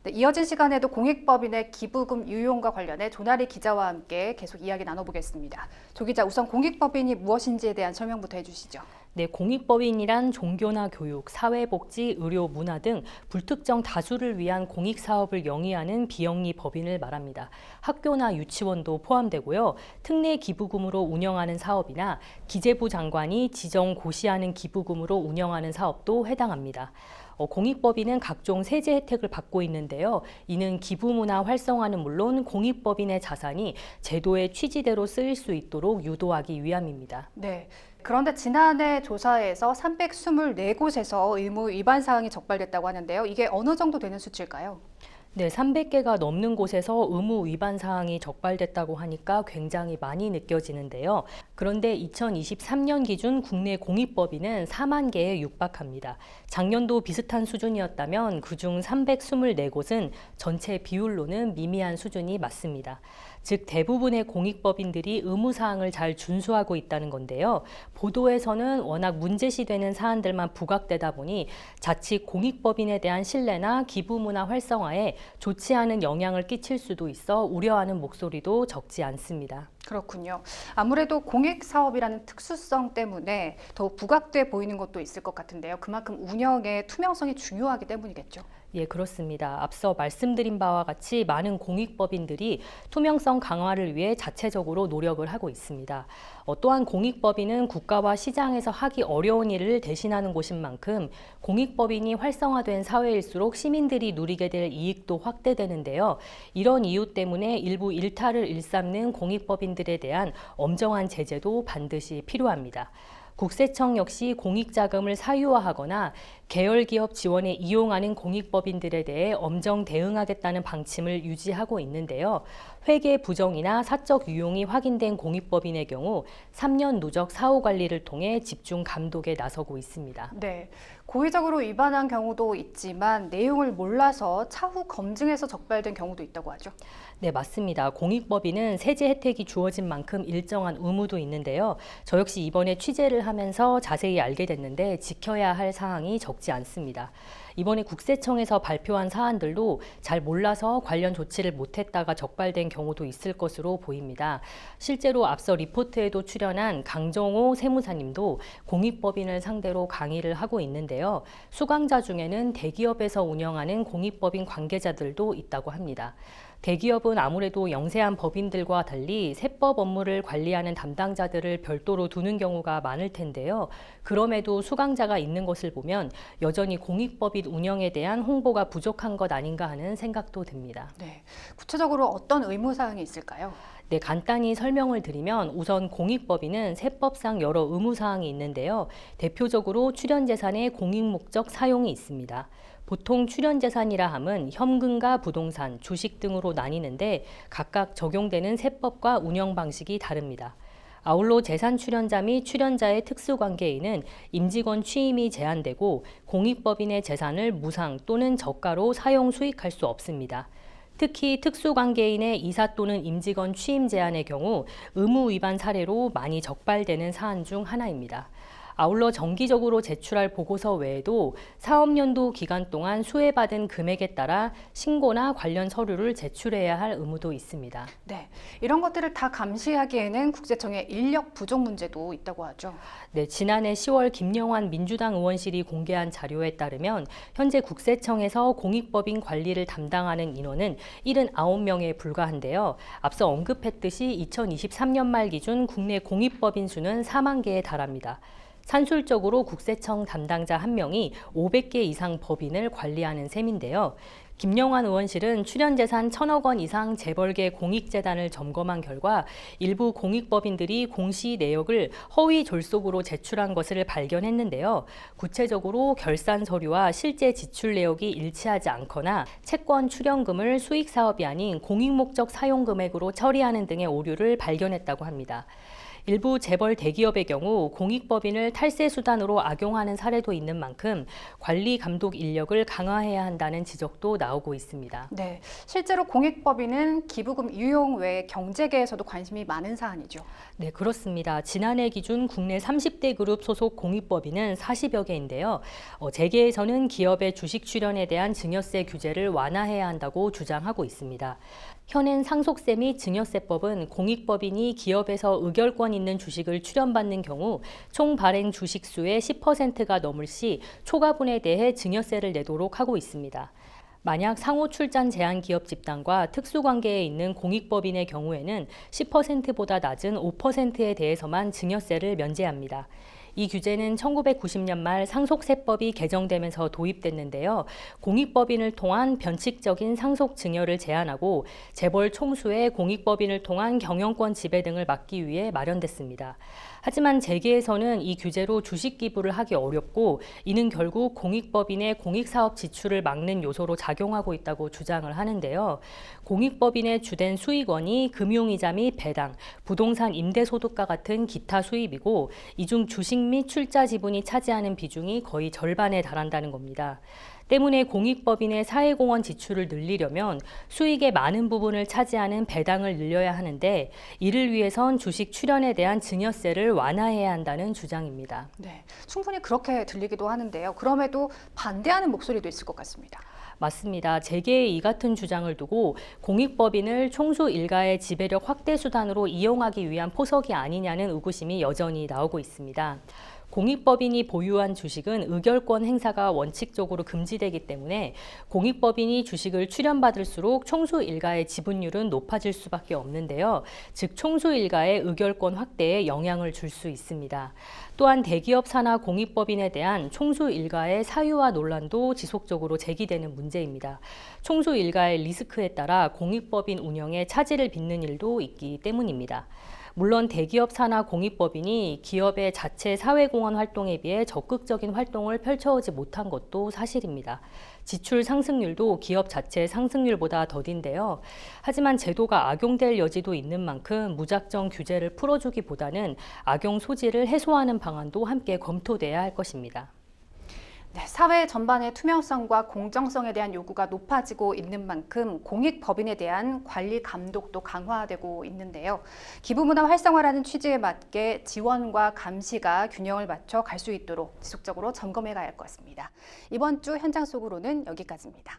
네, 이어진 시간에도 공익법인의 기부금 유용과 관련해 조나리 기자와 함께 계속 이야기 나눠보겠습니다. 조 기자, 우선 공익법인이 무엇인지에 대한 설명부터 해주시죠. 네, 공익법인이란 종교나 교육, 사회복지, 의료, 문화 등 불특정 다수를 위한 공익사업을 영위하는 비영리 법인을 말합니다. 학교나 유치원도 포함되고요. 특례 기부금으로 운영하는 사업이나 기재부 장관이 지정 고시하는 기부금으로 운영하는 사업도 해당합니다. 공익법인은 각종 세제 혜택을 받고 있는데요. 이는 기부문화 활성화는 물론 공익법인의 자산이 제도의 취지대로 쓰일 수 있도록 유도하기 위함입니다. 네. 그런데 지난해 조사에서 324곳에서 의무 위반 사항이 적발됐다고 하는데요. 이게 어느 정도 되는 수치일까요? 네, 300개가 넘는 곳에서 의무 위반 사항이 적발됐다고 하니까 굉장히 많이 느껴지는데요. 그런데 2023년 기준 국내 공익법인은 4만 개에 육박합니다. 작년도 비슷한 수준이었다면 그중 324곳은 전체 비율로는 미미한 수준이 맞습니다. 즉 대부분의 공익법인들이 의무사항을 잘 준수하고 있다는 건데요. 보도에서는 워낙 문제시되는 사안들만 부각되다 보니 자칫 공익법인에 대한 신뢰나 기부문화 활성화에 좋지 않은 영향을 끼칠 수도 있어 우려하는 목소리도 적지 않습니다. 그렇군요. 아무래도 공익사업이라는 특수성 때문에 더욱 부각돼 보이는 것도 있을 것 같은데요. 그만큼 운영의 투명성이 중요하기 때문이겠죠. 예, 그렇습니다. 앞서 말씀드린 바와 같이 많은 공익법인들이 투명성 강화를 위해 자체적으로 노력을 하고 있습니다. 또한 공익법인은 국가와 시장에서 하기 어려운 일을 대신하는 곳인 만큼 공익법인이 활성화된 사회일수록 시민들이 누리게 될 이익도 확대되는데요. 이런 이유 때문에 일부 일탈을 일삼는 공익법인들에 대한 엄정한 제재도 반드시 필요합니다. 국세청 역시 공익자금을 사유화하거나 계열기업 지원에 이용하는 공익법인들에 대해 엄정 대응하겠다는 방침을 유지하고 있는데요. 회계 부정이나 사적 유용이 확인된 공익법인의 경우 3년 누적 사후 관리를 통해 집중 감독에 나서고 있습니다. 네, 고의적으로 위반한 경우도 있지만 내용을 몰라서 차후 검증해서 적발된 경우도 있다고 하죠. 네, 맞습니다. 공익법인은 세제 혜택이 주어진 만큼 일정한 의무도 있는데요. 저 역시 이번에 취재를 하면서 자세히 알게 됐는데 지켜야 할 사항이 적지 않습니다. 이번에 국세청에서 발표한 사안들도 잘 몰라서 관련 조치를 못했다가 적발된 경우도 있을 것으로 보입니다. 실제로 앞서 리포트에도 출연한 강정호 세무사님도 공익법인을 상대로 강의를 하고 있는데요. 수강자 중에는 대기업에서 운영하는 공익법인 관계자들도 있다고 합니다. 대기업은 아무래도 영세한 법인들과 달리 세법 업무를 관리하는 담당자들을 별도로 두는 경우가 많을 텐데요. 그럼에도 수강자가 있는 것을 보면 여전히 공익법인 운영에 대한 홍보가 부족한 것 아닌가 하는 생각도 듭니다. 네, 구체적으로 어떤 의무사항이 있을까요? 네, 간단히 설명을 드리면 우선 공익법인은 세법상 여러 의무사항이 있는데요. 대표적으로 출연재산의 공익목적 사용이 있습니다. 보통 출연재산이라 함은 현금과 부동산, 주식 등으로 나뉘는데 각각 적용되는 세법과 운영 방식이 다릅니다. 아울러 재산 출연자 및 출연자의 특수관계인은 임직원 취임이 제한되고 공익법인의 재산을 무상 또는 저가로 사용 수익할 수 없습니다. 특히 특수관계인의 이사 또는 임직원 취임 제한의 경우 의무 위반 사례로 많이 적발되는 사안 중 하나입니다. 아울러 정기적으로 제출할 보고서 외에도 사업연도 기간 동안 수혜받은 금액에 따라 신고나 관련 서류를 제출해야 할 의무도 있습니다. 네, 이런 것들을 다 감시하기에는 국세청의 인력 부족 문제도 있다고 하죠. 네, 지난해 10월 김영환 민주당 의원실이 공개한 자료에 따르면 현재 국세청에서 공익법인 관리를 담당하는 인원은 79명에 불과한데요. 앞서 언급했듯이 2023년 말 기준 국내 공익법인 수는 4만 개에 달합니다. 산술적으로 국세청 담당자 1명이 500개 이상 법인을 관리하는 셈인데요. 김영환 의원실은 출연재산 1,000억 원 이상 재벌계 공익재단을 점검한 결과 일부 공익법인들이 공시 내역을 허위 졸속으로 제출한 것을 발견했는데요. 구체적으로 결산 서류와 실제 지출 내역이 일치하지 않거나 채권 출연금을 수익사업이 아닌 공익목적 사용금액으로 처리하는 등의 오류를 발견했다고 합니다. 일부 재벌 대기업의 경우 공익법인을 탈세 수단으로 악용하는 사례도 있는 만큼 관리 감독 인력을 강화해야 한다는 지적도 나오고 있습니다. 네, 실제로 공익법인은 기부금 유용 외에 경제계에서도 관심이 많은 사안이죠. 네, 그렇습니다. 지난해 기준 국내 30대 그룹 소속 공익법인은 40여 개인데요. 재계에서는 기업의 주식 출연에 대한 증여세 규제를 완화해야 한다고 주장하고 있습니다. 현행 상속세 및 증여세법은 공익법인이 기업에서 의결권 있는 주식을 출연받는 경우 총 발행 주식 수의 10%가 넘을 시 초과분에 대해 증여세를 내도록 하고 있습니다. 만약 상호 출잔 제한 기업 집단과 특수관계에 있는 공익법인의 경우에는 10%보다 낮은 5%에 대해서만 증여세를 면제합니다. 이 규제는 1990년 말 상속세법이 개정되면서 도입됐는데요. 공익법인을 통한 변칙적인 상속 증여를 제한하고 재벌 총수의 공익법인을 통한 경영권 지배 등을 막기 위해 마련됐습니다. 하지만 재계에서는 이 규제로 주식 기부를 하기 어렵고 이는 결국 공익법인의 공익사업 지출을 막는 요소로 작용하고 있다고 주장을 하는데요. 공익법인의 주된 수익원이 금융이자 및 배당, 부동산 임대소득과 같은 기타 수입이고 이 중 주식 및 출자 지분이 차지하는 비중이 거의 절반에 달한다는 겁니다. 때문에 공익법인의 사회공헌 지출을 늘리려면 수익의 많은 부분을 차지하는 배당을 늘려야 하는데 이를 위해선 주식 출연에 대한 증여세를 완화해야 한다는 주장입니다. 네, 충분히 그렇게 들리기도 하는데요. 그럼에도 반대하는 목소리도 있을 것 같습니다. 맞습니다. 재계의 이 같은 주장을 두고 공익법인을 총수 일가의 지배력 확대 수단으로 이용하기 위한 포석이 아니냐는 의구심이 여전히 나오고 있습니다. 공익법인이 보유한 주식은 의결권 행사가 원칙적으로 금지되기 때문에 공익법인이 주식을 출연받을수록 총수 일가의 지분율은 높아질 수밖에 없는데요. 즉 총수 일가의 의결권 확대에 영향을 줄 수 있습니다. 또한 대기업 산하 공익법인에 대한 총수 일가의 사유화 논란도 지속적으로 제기되는 문제입니다. 총수 일가의 리스크에 따라 공익법인 운영에 차질을 빚는 일도 있기 때문입니다. 물론 대기업 산하 공익법인이 기업의 자체 사회공헌 활동에 비해 적극적인 활동을 펼쳐오지 못한 것도 사실입니다. 지출 상승률도 기업 자체 상승률보다 더딘데요. 하지만 제도가 악용될 여지도 있는 만큼 무작정 규제를 풀어주기보다는 악용 소지를 해소하는 방안도 함께 검토돼야 할 것입니다. 네, 사회 전반의 투명성과 공정성에 대한 요구가 높아지고 있는 만큼 공익법인에 대한 관리 감독도 강화되고 있는데요. 기부문화 활성화라는 취지에 맞게 지원과 감시가 균형을 맞춰 갈 수 있도록 지속적으로 점검해 가야 할 것 같습니다. 이번 주 현장 속으로는 여기까지입니다.